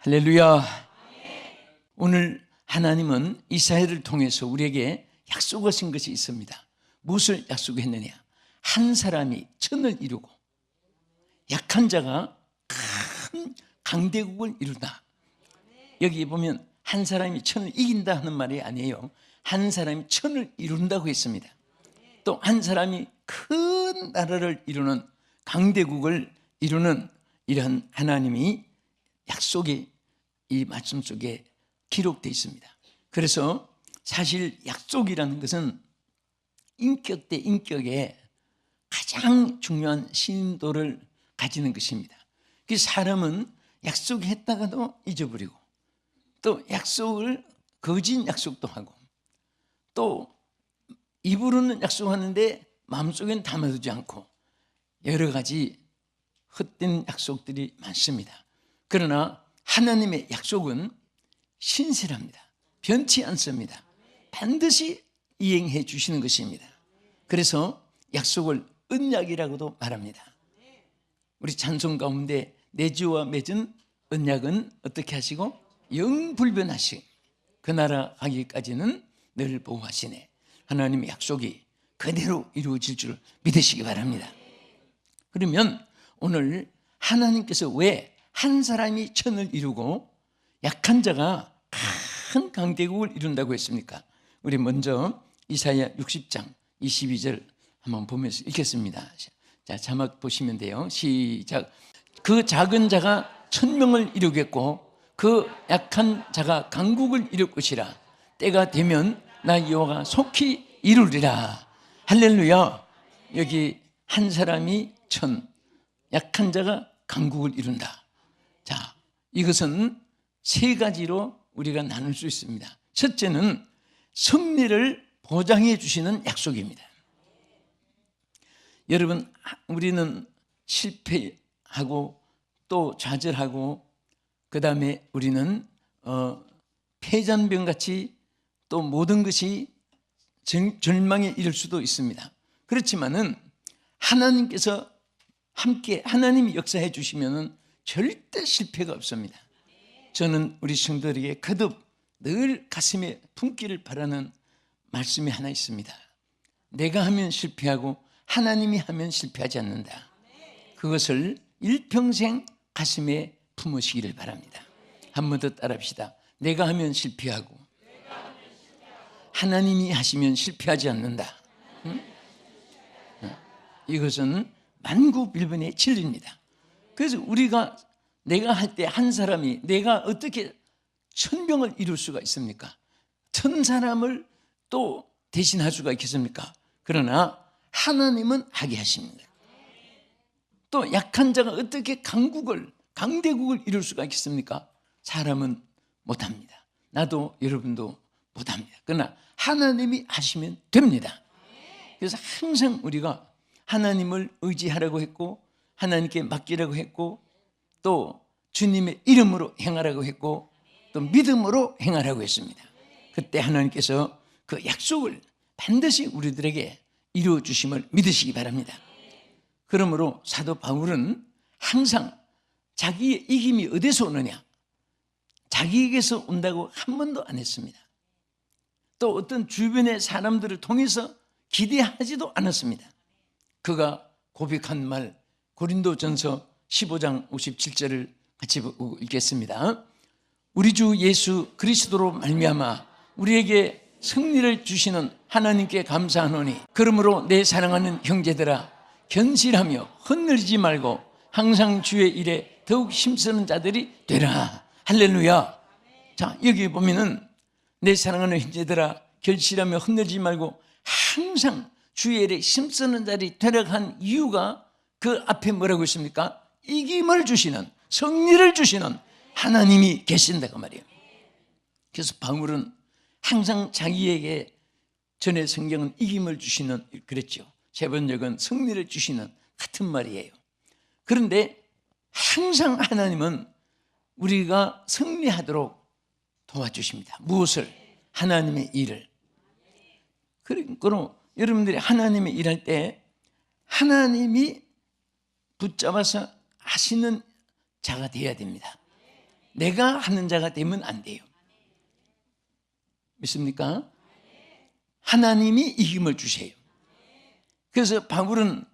할렐루야. 오늘 하나님은 이사야를 통해서 우리에게 약속하신 것이 있습니다. 무엇을 약속했느냐? 한 사람이 천을 이루고 약한 자가 큰 강대국을 이룬다. 여기 보면 한 사람이 천을 이긴다 하는 말이 아니에요. 한 사람이 천을 이룬다고 했습니다. 또 한 사람이 큰 나라를 이루는 강대국을 이루는 이러한 하나님이 약속이 이 말씀 속에 기록되어 있습니다. 그래서 사실 약속이라는 것은 인격 대 인격에 가장 중요한 신도를 가지는 것입니다. 그 사람은 약속했다가도 잊어버리고 또 약속을 거짓 약속도 하고 또 입으로는 약속하는데 마음속에는 담아두지 않고 여러 가지 헛된 약속들이 많습니다. 그러나 하나님의 약속은 신실합니다. 변치 않습니다. 반드시 이행해 주시는 것입니다. 그래서 약속을 언약이라고도 말합니다. 우리 찬송 가운데 내주와 맺은 언약은 어떻게 하시고 영불변하시 그 나라 가기까지는 늘 보호하시네. 하나님의 약속이 그대로 이루어질 줄 믿으시기 바랍니다. 그러면 오늘 하나님께서 왜 한 사람이 천을 이루고 약한 자가 큰 강대국을 이룬다고 했습니까? 우리 먼저 이사야 60장 22절 한번 보면서 읽겠습니다. 자, 자막 보시면 돼요. 시작. 그 작은 자가 1000명을 이루겠고 그 약한 자가 강국을 이룰 것이라. 때가 되면 나 여호와가 속히 이루리라. 할렐루야. 여기 한 사람이 1000, 약한 자가 강국을 이룬다. 자, 이것은 세 가지로 우리가 나눌 수 있습니다. 첫째는 승리를 보장해 주시는 약속입니다. 여러분, 우리는 실패하고 또 좌절하고 그 다음에 우리는 패잔병같이 또 모든 것이 절망에 이를 수도 있습니다. 그렇지만은 하나님께서 함께 하나님이 역사해 주시면은 절대 실패가 없습니다. 저는 우리 성도들에게 거듭 늘 가슴에 품기를 바라는 말씀이 하나 있습니다. 내가 하면 실패하고 하나님이 하면 실패하지 않는다. 그것을 일평생 가슴에 품으시기를 바랍니다. 한 번 더 따라합시다. 내가 하면 실패하고 하나님이 하시면 실패하지 않는다. 이것은 만구빌변의 진리입니다. 그래서 우리가 내가 할 때 한 사람이 내가 어떻게 1000명을 이룰 수가 있습니까? 1000사람을 또 대신할 수가 있겠습니까? 그러나 하나님은 하게 하십니다. 또 약한 자가 어떻게 강대국을 이룰 수가 있겠습니까? 사람은 못합니다. 나도 여러분도 못합니다. 그러나 하나님이 하시면 됩니다. 그래서 항상 우리가 하나님을 의지하라고 했고 하나님께 맡기라고 했고 또 주님의 이름으로 행하라고 했고 또 믿음으로 행하라고 했습니다. 그때 하나님께서 그 약속을 반드시 우리들에게 이루어 주심을 믿으시기 바랍니다. 그러므로 사도 바울은 항상 자기의 이김이 어디서 오느냐? 자기에게서 온다고 한 번도 안 했습니다. 또 어떤 주변의 사람들을 통해서 기대하지도 않았습니다. 그가 고백한 말 고린도전서 15장 57절을 같이 읽겠습니다. 우리 주 예수 그리스도로 말미암아 우리에게 승리를 주시는 하나님께 감사하노니 그러므로 내 사랑하는 형제들아 견실하며 흔들리지 말고 항상 주의 일에 더욱 힘쓰는 자들이 되라. 할렐루야. 자, 여기 보면은 내 사랑하는 형제들아 결실하며 흔들리지 말고 항상 주의 일에 힘쓰는 자들이 되라고 한 이유가 그 앞에 뭐라고 있습니까? 이김을 주시는 승리를 주시는 하나님이 계신다고 말이에요. 그래서 바울은 항상 자기에게 전에 성경은 이김을 주시는 그랬죠. 세 번역은 승리를 주시는 같은 말이에요. 그런데 항상 하나님은 우리가 승리하도록 도와주십니다. 무엇을? 하나님의 일을. 그러므로 여러분들이 하나님의 일할 때 하나님이 붙잡아서 하시는 자가 되어야 됩니다. 내가 하는 자가 되면 안 돼요. 믿습니까? 하나님이 이김을 주세요. 그래서 바울은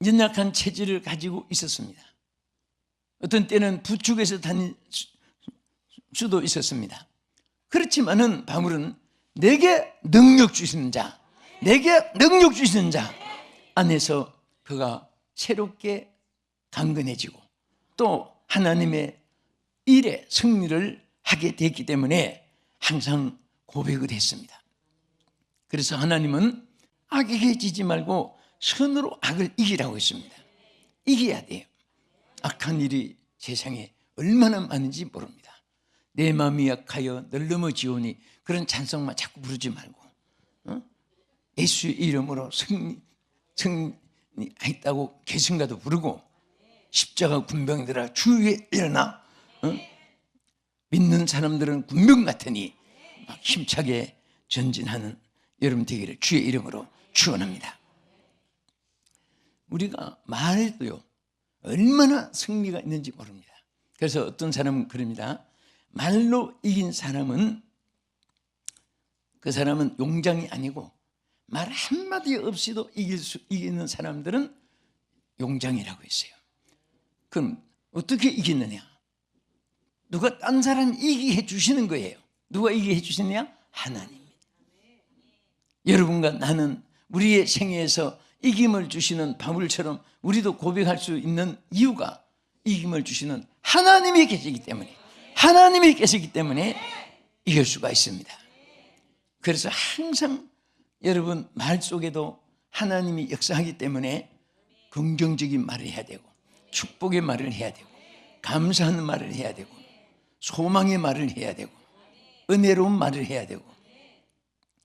연약한 체질을 가지고 있었습니다. 어떤 때는 부축에서 다닐 수도 있었습니다. 그렇지만은 바울은 내게 능력 주시는 자, 내게 능력 주시는 자 안에서 그가 새롭게 강건해지고 또 하나님의 일에 승리를 하게 됐기 때문에 항상 고백을 했습니다. 그래서 하나님은 악에게 지지 말고 선으로 악을 이기라고 했습니다. 이겨야 돼요. 악한 일이 세상에 얼마나 많은지 모릅니다. 내 마음이 약하여 늘 넘어지오니 그런 찬송만 자꾸 부르지 말고 예수의 이름으로 승리했다고 개성가도 부르고 십자가 군병들아 주위에 일어나 믿는 사람들은 군병 같으니 막 힘차게 전진하는 여러분 되기를 주의 이름으로 축원합니다. 우리가 말해도요 얼마나 승리가 있는지 모릅니다. 그래서 어떤 사람은 그럽니다. 말로 이긴 사람은 그 사람은 용장이 아니고 말 한마디 없이도 이기는 사람들은 용장이라고 했어요. 그럼 어떻게 이기느냐? 누가 딴 사람 이기게 해주시는 거예요. 누가 이기게 해주시느냐? 하나님. 여러분과 나는 우리의 생애에서 이김을 주시는 바울처럼 우리도 고백할 수 있는 이유가 이김을 주시는 하나님이 계시기 때문에, 하나님이 계시기 때문에 이길 수가 있습니다. 그래서 항상 여러분 말 속에도 하나님이 역사하기 때문에 긍정적인 말을 해야 되고 축복의 말을 해야 되고 감사하는 말을 해야 되고 소망의 말을 해야 되고 은혜로운 말을 해야 되고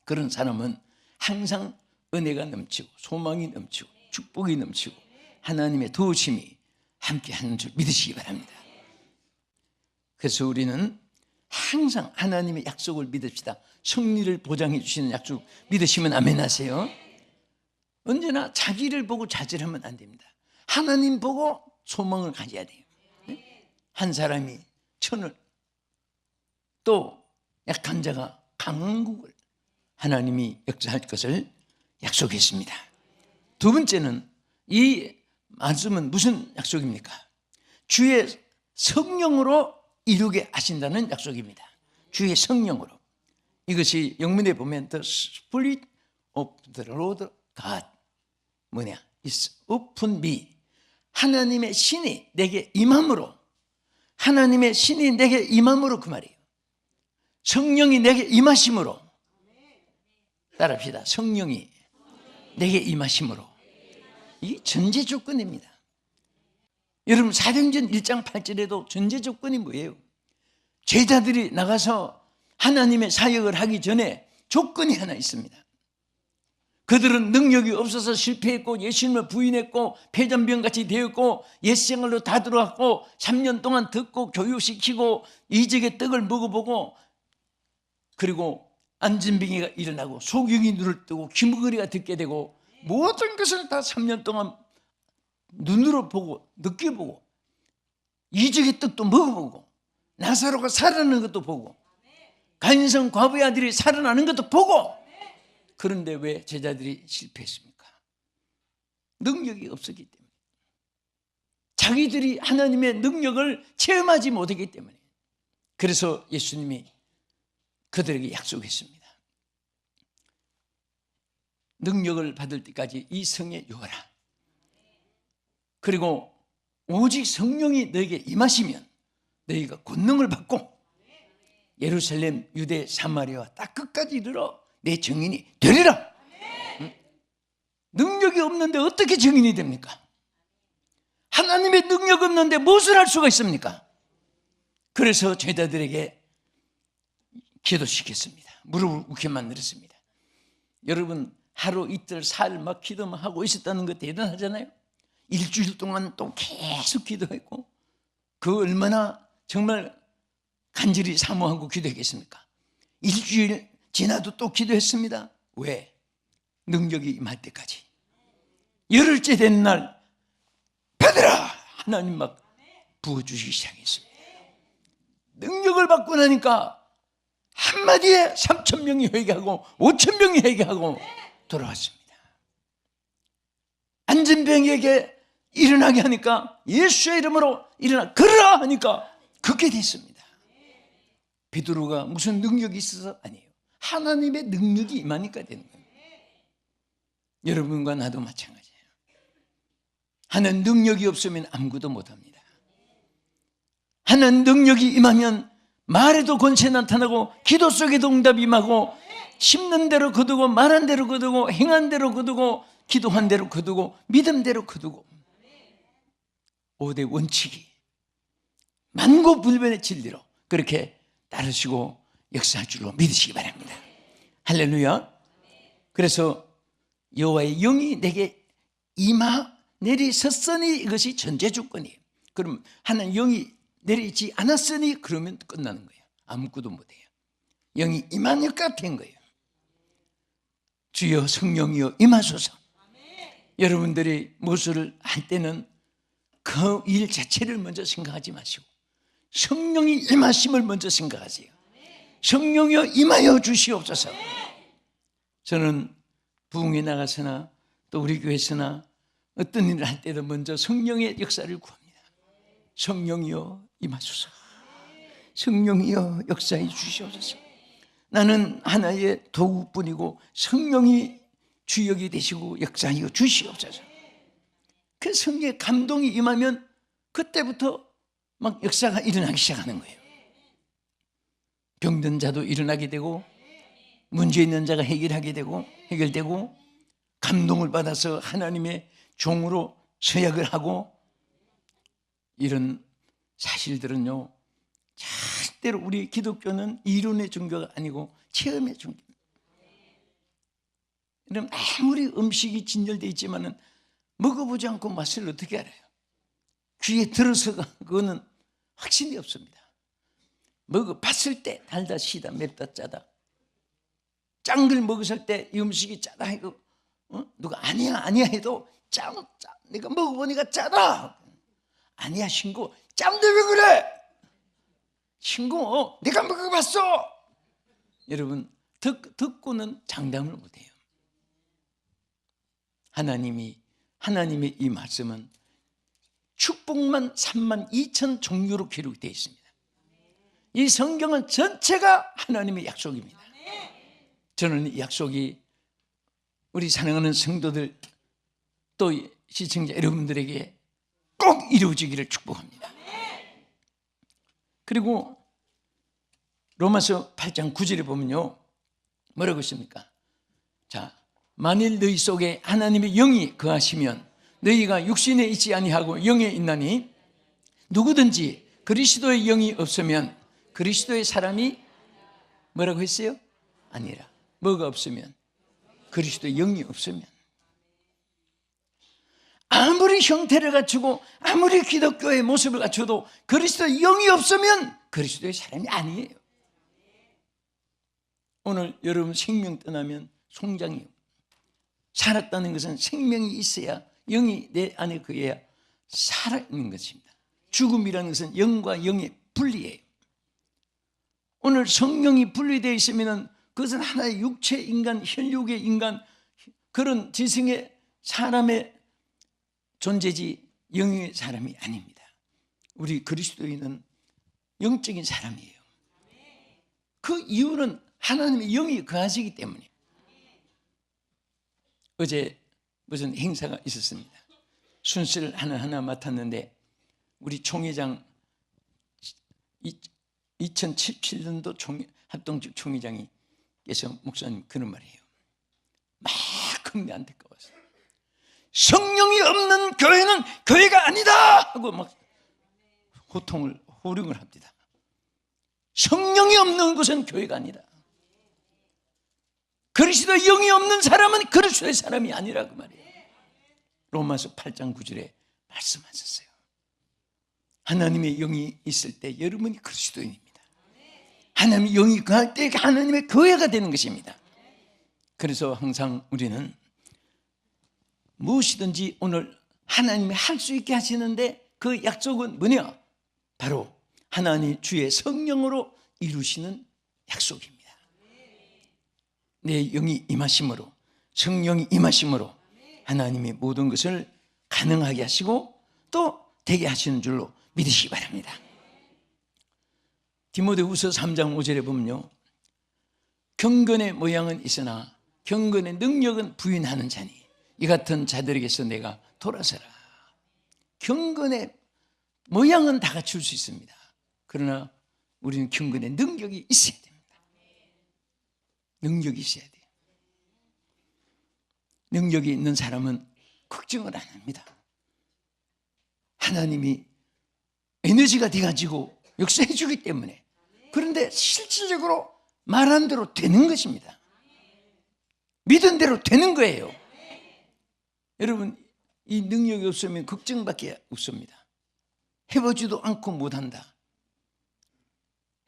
그런 사람은 항상 은혜가 넘치고 소망이 넘치고 축복이 넘치고 하나님의 도우심이 함께하는 줄 믿으시기 바랍니다. 그래서 우리는 항상 하나님의 약속을 믿읍시다. 승리를 보장해 주시는 약속 믿으시면 아멘 하세요. 언제나 자기를 보고 자질하면 안 됩니다. 하나님 보고 소망을 가져야 돼요. 한 사람이 천을 또 약한 자가 강국을 하나님이 역사할 것을 약속했습니다. 두 번째는 이 말씀은 무슨 약속입니까? 주의 성령으로 이루게 하신다는 약속입니다. 주의 성령으로. 이것이 영문에 보면 The Spirit of the Lord God 뭐냐? Is upon me. 하나님의 신이 내게 임함으로, 하나님의 신이 내게 임함으로 그 말이에요. 성령이 내게 임하심으로. 따라합시다. 성령이 내게 임하심으로. 이게 전제 조건입니다. 여러분 사도행전 1장 8절에도 전제 조건이 뭐예요? 제자들이 나가서 하나님의 사역을 하기 전에 조건이 하나 있습니다. 그들은 능력이 없어서 실패했고 예수님을 부인했고 폐전병같이 되었고 옛생활로 다 들어갔고 3년 동안 듣고 교육시키고 이적의 떡을 먹어보고 그리고 안진병이가 일어나고 소경이 눈을 뜨고 귀머거리가 듣게 되고 모든 것을 다 3년 동안 눈으로 보고 느껴보고 이적의 떡도 먹어보고 나사로가 살아나는 것도 보고 간성 과부의 아들이 살아나는 것도 보고 그런데 왜 제자들이 실패했습니까? 능력이 없었기 때문에 자기들이 하나님의 능력을 체험하지 못했기 때문에 그래서 예수님이 그들에게 약속했습니다. 능력을 받을 때까지 이 성에 유하라. 그리고 오직 성령이 너에게 임하시면 너희가 권능을 받고 예루살렘, 유대, 사마리아 딱 끝까지 이르러 내 증인이 되리라. 응? 능력이 없는데 어떻게 증인이 됩니까? 하나님의 능력 없는데 무엇을 할 수가 있습니까? 그래서 제자들에게 기도시켰습니다. 무릎을 꿇게 만들었습니다. 여러분 하루 이틀 사흘 막 기도만 하고 있었다는 거 대단하잖아요. 일주일 동안 또 계속 기도했고 그 얼마나 정말 간절히 사모하고 기도했겠습니까? 일주일 지나도 또 기도했습니다. 왜? 능력이 임할 때까지. 열흘째 된 날 받으라! 하나님 막 부어주시기 시작했습니다. 능력을 받고 나니까 한마디에 3,000명이 회개하고 5,000명이 회개하고 돌아왔습니다. 안진병에게 일어나게 하니까 예수의 이름으로 일어나 걸으라 하니까 걷게 됐습니다. 베드로가 무슨 능력이 있어서 아니에요. 하나님의 능력이 임하니까 되는 거예요. 여러분과 나도 마찬가지예요. 하나님 능력이 없으면 아무것도 못합니다. 하나님 능력이 임하면 말에도 권세 나타나고 기도 속에도 응답이 임하고 심는 대로 거두고 말한 대로 거두고 행한 대로 거두고 기도한 대로 거두고 믿음대로 거두고 5대 원칙이 만고불변의 진리로 그렇게 따르시고 역사할 줄로 믿으시기 바랍니다. 할렐루야. 그래서 여호와의 영이 내게 임하 내리섰으니 이것이 전제 조건이에요. 그럼 하나님 영이 내리지 않았으니 그러면 끝나는 거예요. 아무것도 못해요. 영이 임하니까 된 거예요. 주여 성령이여 임하소서. 여러분들이 무엇을 할 때는 그 일 자체를 먼저 생각하지 마시고 성령이 임하심을 먼저 생각하세요. 성령이여 임하여 주시옵소서. 저는 부흥에 나가서나 또 우리 교회에서나 어떤 일을 할 때도 먼저 성령의 역사를 구합니다. 성령이여 임하소서. 성령이여 역사해 주시옵소서. 나는 하나의 도구뿐이고 성령이 주역이 되시고 역사하여 주시옵소서. 그 성령의 감동이 임하면 그때부터 막 역사가 일어나기 시작하는 거예요. 병든 자도 일어나게 되고 문제 있는 자가 해결되고 감동을 받아서 하나님의 종으로 서약을 하고 이런 사실들은요 절대로 우리 기독교는 이론의 종교가 아니고 체험의 종교입니다. 여러분 아무리 음식이 진열되어 있지만은 먹어보지 않고 맛을 어떻게 알아요? 귀에 들어서가 그거는 확신이 없습니다. 먹어봤을 때 달다 시다 맵다 짜다 짠 걸 먹었을 때 이 음식이 짜다 해도 누가 아니야 해도 짜 내가 먹어보니까 짜다 아니야 신고 짠데 왜 그래 신고 내가 먹어봤어. 여러분 듣고는 장담을 못해요. 하나님의 이 말씀은 축복만 32,000 종류로 기록되어 있습니다. 이 성경은 전체가 하나님의 약속입니다. 저는 이 약속이 우리 사랑하는 성도들 또 시청자 여러분들에게 꼭 이루어지기를 축복합니다. 그리고 로마서 8장 9절에 보면요 뭐라고 있습니까? 자, 만일 너희 속에 하나님의 영이 거하시면 너희가 육신에 있지 아니하고 영에 있나니 누구든지 그리스도의 영이 없으면 그리스도의 사람이 뭐라고 했어요? 아니라. 뭐가 없으면? 그리스도의 영이 없으면. 아무리 형태를 갖추고 아무리 기독교의 모습을 갖춰도 그리스도의 영이 없으면 그리스도의 사람이 아니에요. 오늘 여러분 생명 떠나면 송장이에요. 살았다는 것은 생명이 있어야 영이 내 안에 거해야 살아있는 것입니다. 죽음이라는 것은 영과 영의 분리예요. 오늘 성령이 분리되어 있으면 그것은 하나의 육체 인간, 혈육의 인간 그런 지성의 사람의 존재지 영의 사람이 아닙니다. 우리 그리스도인은 영적인 사람이에요. 그 이유는 하나님의 영이 거하시기 때문에. 어제 무슨 행사가 있었습니다. 순서를 하나하나 맡았는데 우리 총회장 2017년도 합동직 총회장이 께서 목사님 그런 말이에요. 막 큰데 안타까워서 성령이 없는 교회는 교회가 아니다 하고 막 호령을 합니다. 성령이 없는 곳은 교회가 아니다. 그리스도의 영이 없는 사람은 그리스도의 사람이 아니라 그 말이에요. 로마서 8장 9절에 말씀하셨어요. 하나님의 영이 있을 때 여러분이 그리스도인입니다. 하나님의 영이 거할 때 하나님의 교회가 되는 것입니다. 그래서 항상 우리는 무엇이든지 오늘 하나님이 할 수 있게 하시는데 그 약속은 뭐냐? 바로 하나님 주의 성령으로 이루시는 약속입니다. 내 영이 임하심으로, 성령이 임하심으로 하나님이 모든 것을 가능하게 하시고 또 되게 하시는 줄로 믿으시기 바랍니다. 디모데후서 3장 5절에 보면요, 경건의 모양은 있으나 경건의 능력은 부인하는 자니 이 같은 자들에게서 내가 돌아서라. 경건의 모양은 다 갖출 수 있습니다. 그러나 우리는 경건의 능력이 있어야 됩니다. 능력이 있어야 돼요. 능력이 있는 사람은 걱정을 안 합니다. 하나님이 에너지가 돼가지고 역사해 주기 때문에. 그런데 실질적으로 말한 대로 되는 것입니다. 믿은 대로 되는 거예요. 여러분, 이 능력이 없으면 걱정밖에 없습니다. 해보지도 않고 못한다.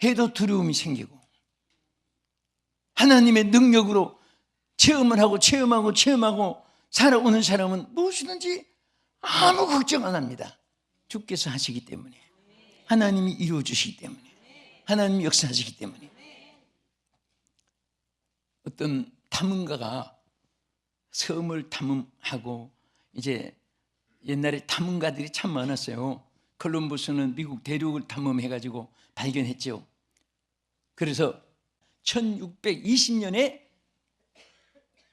해도 두려움이 생기고, 하나님의 능력으로 체험을 하고 체험하고 살아오는 사람은 무엇이든지 아무 걱정 안 합니다. 주께서 하시기 때문에, 하나님이 이루어 주시기 때문에, 하나님이 역사하시기 때문에. 어떤 탐험가가 섬을 탐험하고, 이제 옛날에 탐험가들이 참 많았어요. 콜럼버스는 미국 대륙을 탐험해가지고 발견했죠. 그래서 1620년에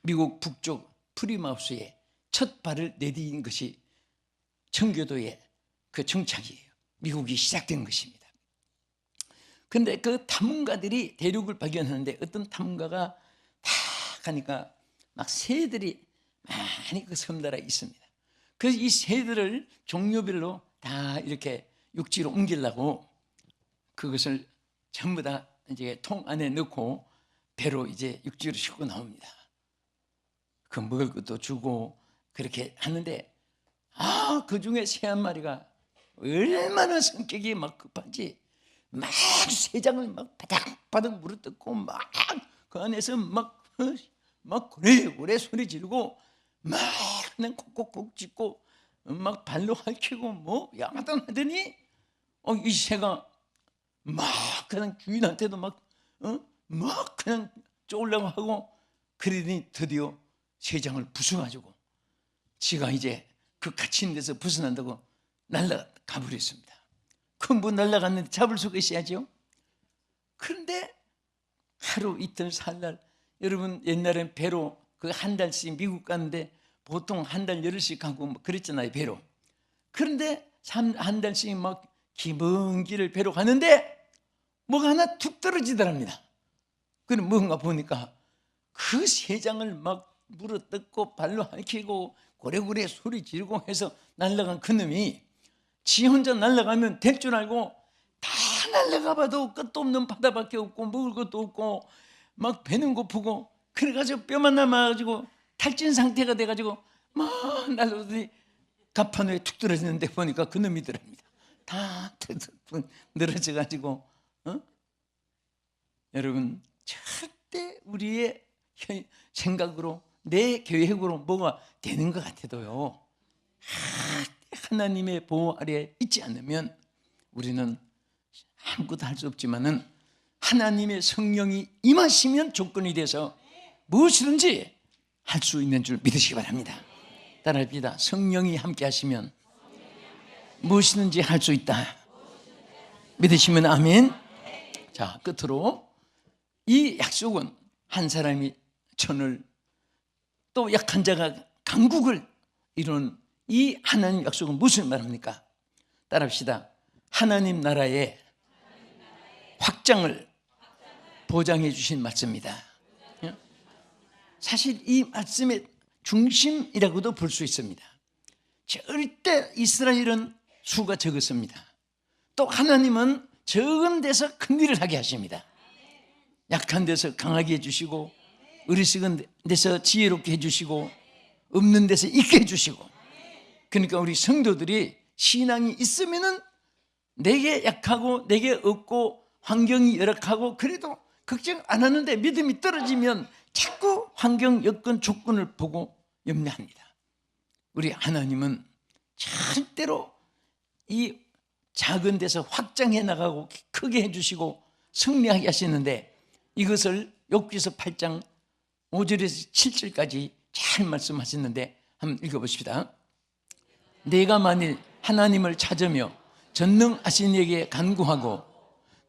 미국 북쪽 프리마우스에 첫 발을 내디딘 것이 청교도의 그 정착이에요. 미국이 시작된 것입니다. 그런데 그 탐험가들이 대륙을 발견하는데, 어떤 탐험가가 다 가니까 막 새들이 많이 그 섬나라에 있습니다. 그래서 이 새들을 종류별로 다 이렇게 육지로 옮기려고 그것을 전부 다 이제 통 안에 넣고 배로 이제 육지로 싣고 나옵니다. 그 먹을 것도 주고 그렇게 하는데, 그 중에 새 한 마리가 얼마나 성격이 막 급한지 막 새장을 막 바닥바닥 물어뜯고 막 그 안에서 막 고래고래 소리 지르고 막 그냥 콕콕콕 짖고 막 발로 핥히고 뭐 야마당 하더니 이 새가 막 그냥 주인한테도 막 그냥 쫄려고 하고, 그러더니 드디어 새장을 부숴가지고 지가 이제 그 갇힌 데서 벗어난다고 날아가 버렸습니다. 그 뭐 날아갔는데 잡을 수가 있어야죠. 그런데 하루 이틀 살날, 여러분 옛날엔 배로 그 한 달씩 미국 갔는데 보통 한 달 열흘씩 가고 뭐 그랬잖아요, 배로. 그런데 한 달씩 막 먼 길을 배로 가는데 뭐가 하나 툭 떨어지더랍니다. 그럼 뭔가 보니까 그 새장을 막 물어뜯고 발로 핥히고 고래고래 소리 지르고 해서 날아간 그 놈이 지 혼자 날아가면 될 줄 알고 다 날아가 봐도 끝도 없는 바다밖에 없고 먹을 것도 없고 막 배는 고프고, 그래가지고 뼈만 남아가지고 탈진 상태가 돼가지고 막 날아오더니 갑판에 툭 떨어지는데 보니까 그 놈이더랍니다. 다 늘어져가지고. 여러분, 절대 우리의 생각으로 내 계획으로 뭐가 되는 것 같아도요, 하나님의 보호 아래에 있지 않으면 우리는 아무것도 할 수 없지만은 하나님의 성령이 임하시면 조건이 돼서 무엇이든지 할 수 있는 줄 믿으시기 바랍니다. 따라합시다. 성령이 함께 하시면 무엇이든지 할 수 있다. 믿으시면 아멘. 자, 끝으로 이 약속은 한 사람이 천을, 또 약한 자가 강국을 이룬 이 하나님 약속은 무슨 말입니까? 따라합시다. 하나님 나라의 확장을 보장해 주신 말씀입니다. 사실 이 말씀의 중심이라고도 볼 수 있습니다. 절대 이스라엘은 수가 적었습니다. 또 하나님은 적은 데서 큰 일을 하게 하십니다. 약한 데서 강하게 해주시고, 어리석은 데서 지혜롭게 해주시고, 없는 데서 있게 해주시고. 그러니까 우리 성도들이 신앙이 있으면은 내게 약하고 내게 없고 환경이 열악하고 그래도 걱정 안 하는데, 믿음이 떨어지면 자꾸 환경, 여건, 조건을 보고 염려합니다. 우리 하나님은 절대로 이 작은 데서 확장해 나가고 크게 해주시고 승리하게 하시는데, 이것을 욥기서 8장 5절에서 7절까지 잘 말씀하셨는데 한번 읽어보십시다. 내가 만일 하나님을 찾으며 전능하신 이에게 간구하고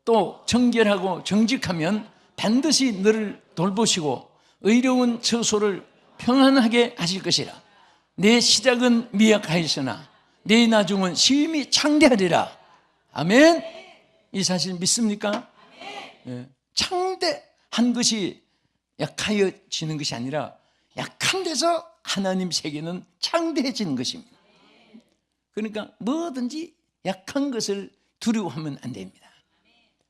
또 정결하고 정직하면 반드시 너를 돌보시고 의로운 처소를 평안하게 하실 것이라. 내 시작은 미약하였으나 내 나중은 심히 창대하리라. 아멘. 이 사실 믿습니까? 예. 창대한 것이 약하여지는 것이 아니라 약한 데서 하나님 세계는 창대해지는 것입니다. 그러니까 뭐든지 약한 것을 두려워하면 안 됩니다.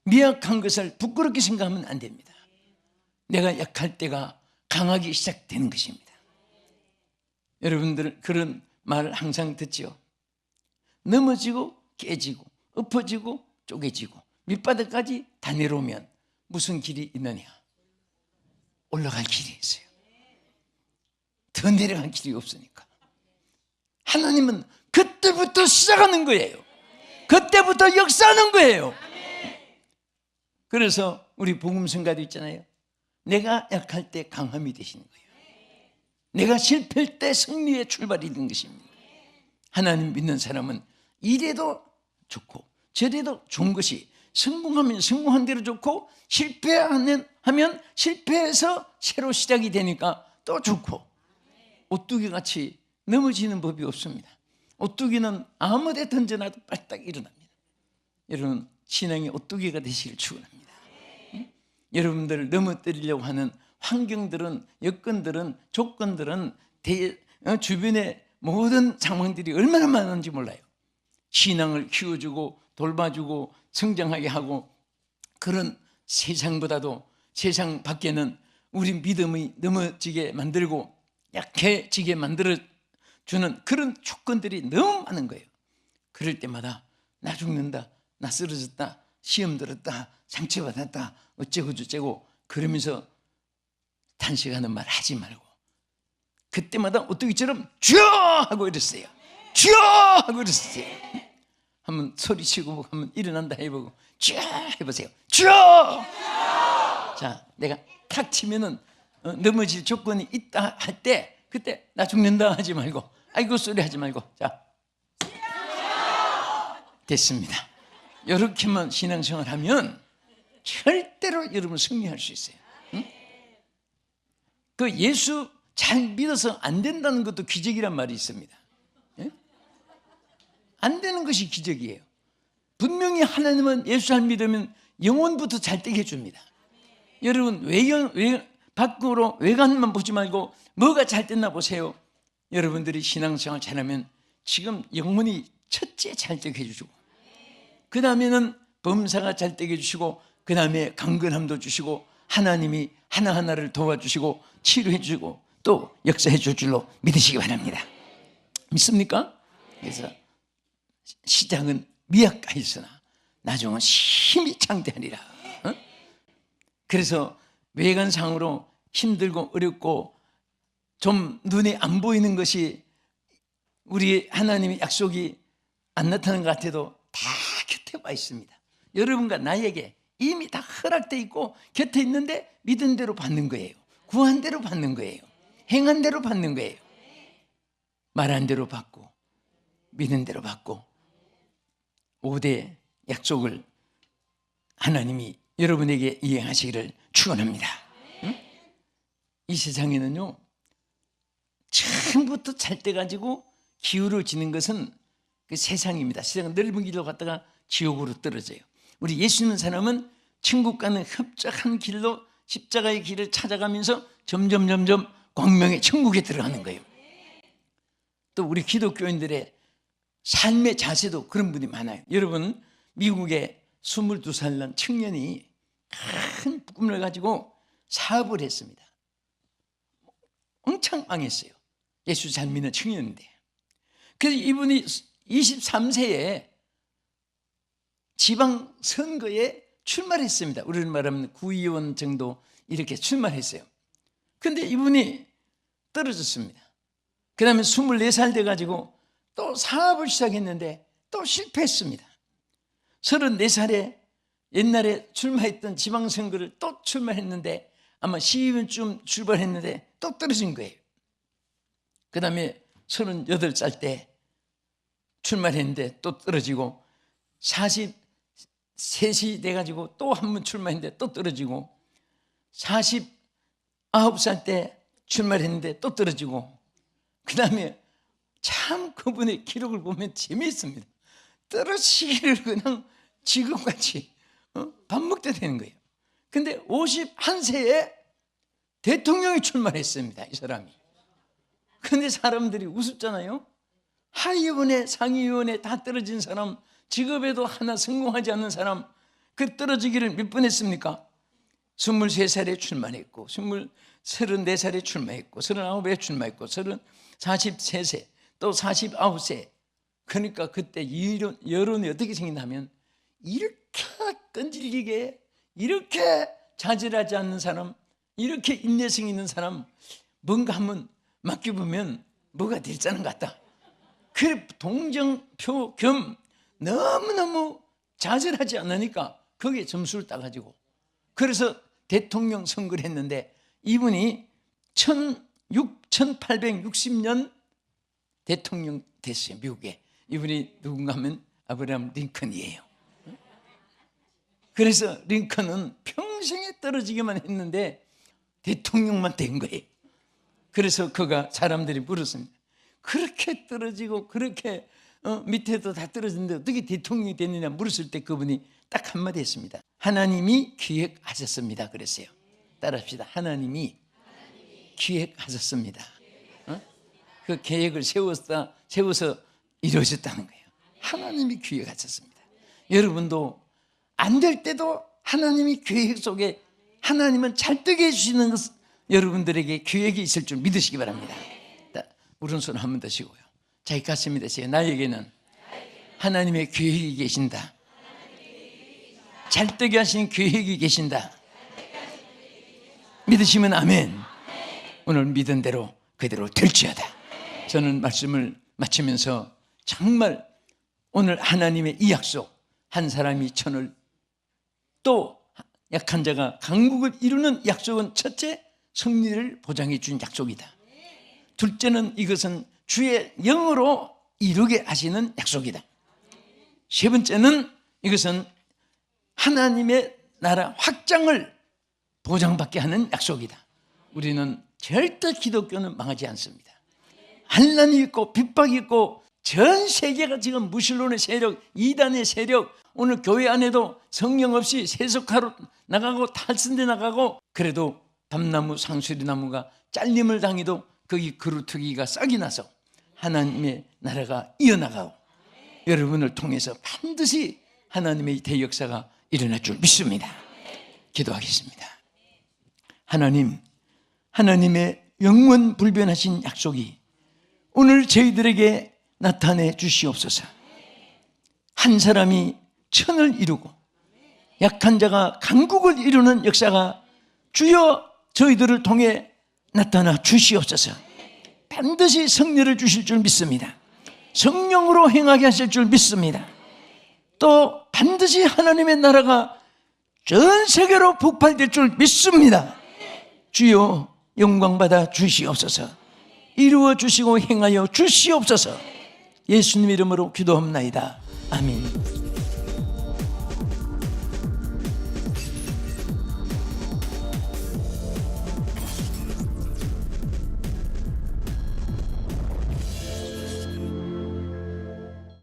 미약한 것을 부끄럽게 생각하면 안 됩니다. 내가 약할 때가 강하기 시작되는 것입니다. 여러분들 그런 말을 항상 듣죠. 넘어지고 깨지고 엎어지고 쪼개지고 밑바닥까지 다 내려오면 무슨 길이 있느냐? 올라갈 길이 있어요. 더 내려갈 길이 없으니까. 하나님은 그때부터 시작하는 거예요. 그때부터 역사하는 거예요. 그래서 우리 복음성가도 있잖아요. 내가 약할 때 강함이 되시는 거예요. 내가 실패할 때 승리의 출발이 되는 것입니다. 하나님 믿는 사람은 이래도 좋고 저래도 좋은 것이, 성공하면 성공한 대로 좋고 실패하면 실패해서 새로 시작이 되니까 또 좋고, 오뚜기같이 넘어지는 법이 없습니다. 오뚜기는 아무 데 던져놔도 빨딱 일어납니다. 여러분 신앙의 오뚜기가 되시길 축원합니다. 여러분들을 넘어뜨리려고 하는 환경들은, 여건들은, 조건들은 주변의 모든 상황들이 얼마나 많은지 몰라요. 신앙을 키워주고 돌봐주고 성장하게 하고, 그런 세상보다도 세상 밖에는 우리 믿음이 넘어지게 만들고 약해지게 만들어주는 그런 조건들이 너무 많은 거예요. 그럴 때마다 나 죽는다, 나 쓰러졌다, 시험 들었다, 상처받았다, 어쩌고 저쩌고 그러면서 탄식하는 말 하지 말고, 그때마다 오뚜기처럼 주여 하고 이랬어요. 주여 하고 이랬어요. 한번 소리치고 한번 일어난다 해보고 주여 해보세요. 주여. 자, 내가 탁 치면은 넘어질 조건이 있다 할 때, 그때 나 죽는다 하지 말고, 아이고 소리 하지 말고, 자, 됐습니다. 이렇게만 신앙생활 하면 절대로 여러분 승리할 수 있어요. 응? 그 예수 잘 믿어서 안 된다는 것도 기적이란 말이 있습니다. 예? 안 되는 것이 기적이에요. 분명히 하나님은 예수 잘 믿으면 영혼부터 잘 되게 해줍니다. 여러분 밖으로 외관만 보지 말고 뭐가 잘 됐나 보세요. 여러분들이 신앙생활 잘하면 지금 영혼이 첫째 잘 되게 해주고, 그 다음에는 범사가 잘 되게 해주시고, 그 다음에 강건함도 주시고, 하나님이 하나하나를 도와주시고 치료해 주고 또 역사해 줄 줄로 믿으시기 바랍니다. 믿습니까? 그래서 시작은 미약하였으나 나중은 심히 창대하리라. 그래서 외관상으로 힘들고 어렵고 좀 눈에 안 보이는 것이 우리 하나님의 약속이 안 나타나는 것 같아도 다 곁에 와 있습니다. 여러분과 나에게 이미 다 허락되어 있고 곁에 있는데 믿은 대로 받는 거예요. 구한 대로 받는 거예요. 행한 대로 받는 거예요. 말한 대로 받고 믿은 대로 받고 5대 약속을 하나님이 여러분에게 이행하시기를 축원합니다. 응? 이 세상에는요, 처음부터 잘 때 가지고 기울어지는 것은 그 세상입니다. 세상은 넓은 길로 갔다가 지옥으로 떨어져요. 우리 예수 믿는 사람은 천국 가는 협착한 길로 십자가의 길을 찾아가면서 점점 광명의 천국에 들어가는 거예요. 또 우리 기독교인들의 삶의 자세도 그런 분이 많아요. 여러분, 미국의 22살 난 청년이 큰 꿈을 가지고 사업을 했습니다. 엄청 망했어요. 예수 잘 믿는 청년인데. 그래서 이분이 23세에 지방선거에 출마를 했습니다. 우리를 말하면 구의원 정도 이렇게 출마를 했어요. 근데 이분이 떨어졌습니다. 그 다음에 24살 돼가지고 또 사업을 시작했는데 또 실패했습니다. 34살에 옛날에 출마했던 지방선거를 또 출마했는데 아마 12년쯤 출발했는데 또 떨어진 거예요. 그 다음에 38살 때 출마했는데 또 떨어지고 43이 돼가지고 또 한 번 출마했는데 또 떨어지고 49살 때 출마했는데 또 떨어지고 그 다음에 참 그분의 기록을 보면 재미있습니다. 떨어지기를 그냥 지금같이 밥 먹다 되는 거예요. 근데 51세에 대통령이 출마했습니다. 이 사람이. 근데 사람들이 우습잖아요. 하위원회, 상위위원회 다 떨어진 사람, 직업에도 하나 성공하지 않는 사람, 그 떨어지기를 몇 번 했습니까? 23살에 출마했고 34살에 출마했고 39에 출마했고 43세 또 49세. 그러니까 그때 여론이 어떻게 생긴다면 이렇게 끈질기게 이렇게 자질하지 않는 사람, 이렇게 인내성 있는 사람 뭔가 한번 맡겨보면 뭐가 될자는 것 같다. 그 동정표 겸 너무너무 자질하지 않으니까 거기에 점수를 따가지고 그래서 대통령 선거를 했는데 이분이 1860년 대통령 됐어요. 미국에. 이분이 누군가 하면 아브라함 링컨이에요. 그래서 링컨은 평생에 떨어지기만 했는데 대통령만 된 거예요. 그래서 그가 사람들이 물었습니다. 그렇게 떨어지고 그렇게 밑에도 다 떨어졌는데 어떻게 대통령이 됐느냐 물었을 때 그분이 딱 한마디 했습니다. 하나님이 기획하셨습니다. 그랬어요. 따라합시다. 하나님이 기획하셨습니다. 그 계획을 세워서 이루어졌다는 거예요. 하나님이 기획하셨습니다. 여러분도 안 될 때도 하나님이 계획 속에 하나님은 잘 되게 해주시는 것, 여러분들에게 계획이 있을 줄 믿으시기 바랍니다. 오른손 한 번 더 쉬고요. 자기 가슴이 되세요. 나에게는 하나님의 계획이 계신다. 잘 되게 하시는 계획이 계신다. 믿으시면 아멘. 오늘 믿은 대로 그대로 될지어다. 저는 말씀을 마치면서 정말 오늘 하나님의 이 약속, 한 사람이 천을 또 약한 자가 강국을 이루는 약속은 첫째, 승리를 보장해 준 약속이다. 둘째는 이것은 주의 영으로 이루게 하시는 약속이다. 세 번째는 이것은 하나님의 나라 확장을 보장받게 하는 약속이다. 우리는 절대 기독교는 망하지 않습니다. 환난이 있고 핍박이 있고 전 세계가 지금 무신론의 세력, 이단의 세력, 오늘 교회 안에도 성령 없이 세속화로 나가고 탈선돼 나가고 그래도 밤나무 상수리나무가 잘림을 당해도 거기 그루터기가 싹이 나서 하나님의 나라가 이어나가고 여러분을 통해서 반드시 하나님의 대역사가 일어날 줄 믿습니다. 기도하겠습니다. 하나님, 하나님의 영원 불변하신 약속이 오늘 저희들에게 나타내 주시옵소서. 한 사람이 천을 이루고 약한 자가 강국을 이루는 역사가 주여 저희들을 통해 나타나 주시옵소서. 반드시 승리를 주실 줄 믿습니다. 성령으로 행하게 하실 줄 믿습니다. 또 반드시 하나님의 나라가 전 세계로 북발될 줄 믿습니다. 주여 영광받아 주시옵소서. 이루어 주시고 행하여 주시옵소서. 예수님 이름으로 기도합나이다. 아멘.